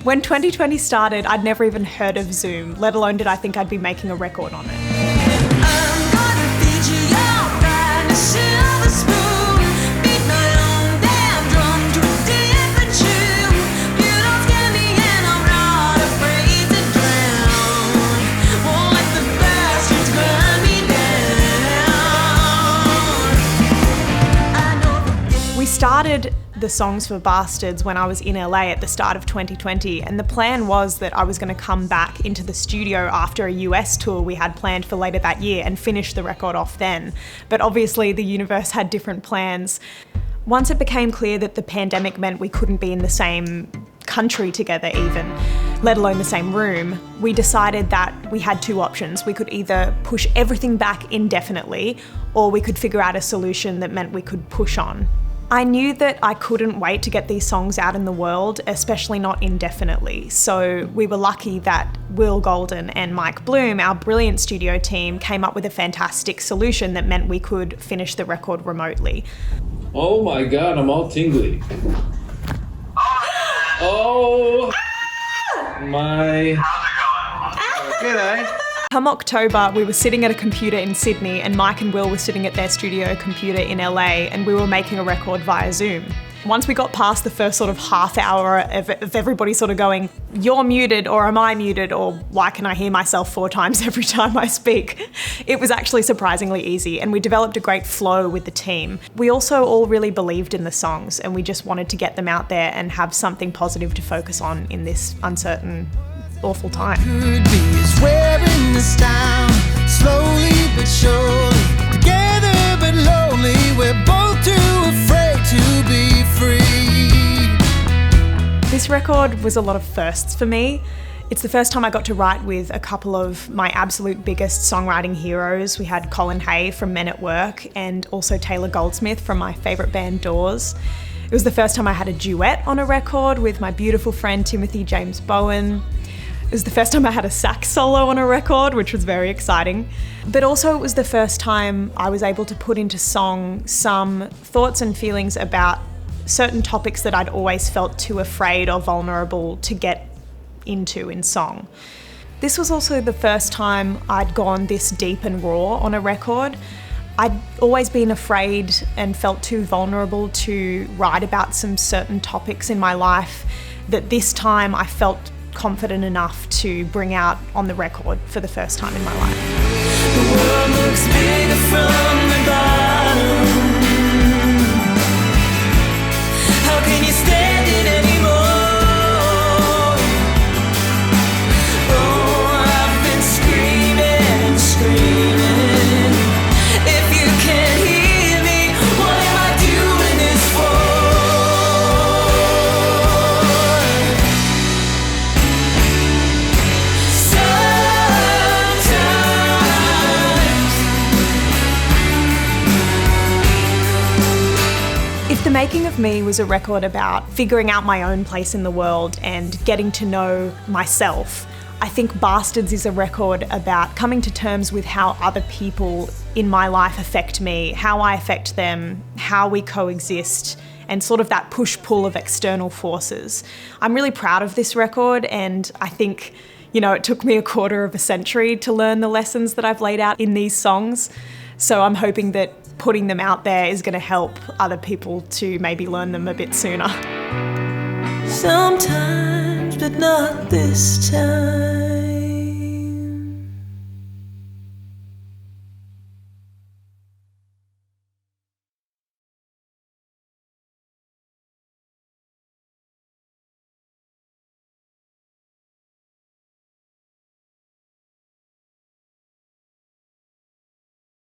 When 2020 started, I'd never even heard of Zoom, let alone did I think I'd be making a record on it. We started the songs for Bastards when I was in LA at the start of 2020, and the plan was that I was going to come back into the studio after a US tour we had planned for later that year and finish the record off then. But obviously the universe had different plans. Once it became clear that the pandemic meant we couldn't be in the same country together even, let alone the same room, we decided that we had two options. We could either push everything back indefinitely, or we could figure out a solution that meant we could push on. I knew that I couldn't wait to get these songs out in the world, especially not indefinitely. So we were lucky that Will Golden and Mike Bloom, our brilliant studio team, came up with a fantastic solution that meant we could finish the record remotely. Oh my God, I'm all tingly. Oh my. How's it going? G'day. Come October, we were sitting at a computer in Sydney and Mike and Will were sitting at their studio computer in LA, and we were making a record via Zoom. Once we got past the first sort of half hour of everybody sort of going, "You're muted," or "Am I muted?" or "Why can I hear myself 4 times every time I speak?" It was actually surprisingly easy, and we developed a great flow with the team. We also all really believed in the songs, and we just wanted to get them out there and have something positive to focus on in this uncertain, awful time. Could be is wearing us down, slowly but surely, together but lonely, we're both too afraid to be free. This record was a lot of firsts for me. It's the first time I got to write with a couple of my absolute biggest songwriting heroes. We had Colin Hay from Men at Work and also Taylor Goldsmith from my favourite band Doors. It was the first time I had a duet on a record with my beautiful friend Timothy James Bowen. It was the first time I had a sax solo on a record, which was very exciting. But also it was the first time I was able to put into song some thoughts and feelings about certain topics that I'd always felt too afraid or vulnerable to get into in song. This was also the first time I'd gone this deep and raw on a record. I'd always been afraid and felt too vulnerable to write about some certain topics in my life that this time I felt confident enough to bring out on the record for the first time in my life. The world looks bigger from the bottom. How can you stand it anymore? Oh, I've been screaming and screaming. If you can't hear me, what am I doing this for? If The Making of Me was a record about figuring out my own place in the world and getting to know myself, I think Bastards is a record about coming to terms with how other people in my life affect me, how I affect them, how we coexist, and sort of that push-pull of external forces. I'm really proud of this record, and I think, it took me a quarter of a century to learn the lessons that I've laid out in these songs. So I'm hoping that putting them out there is going to help other people to maybe learn them a bit sooner. Sometimes, but not this time.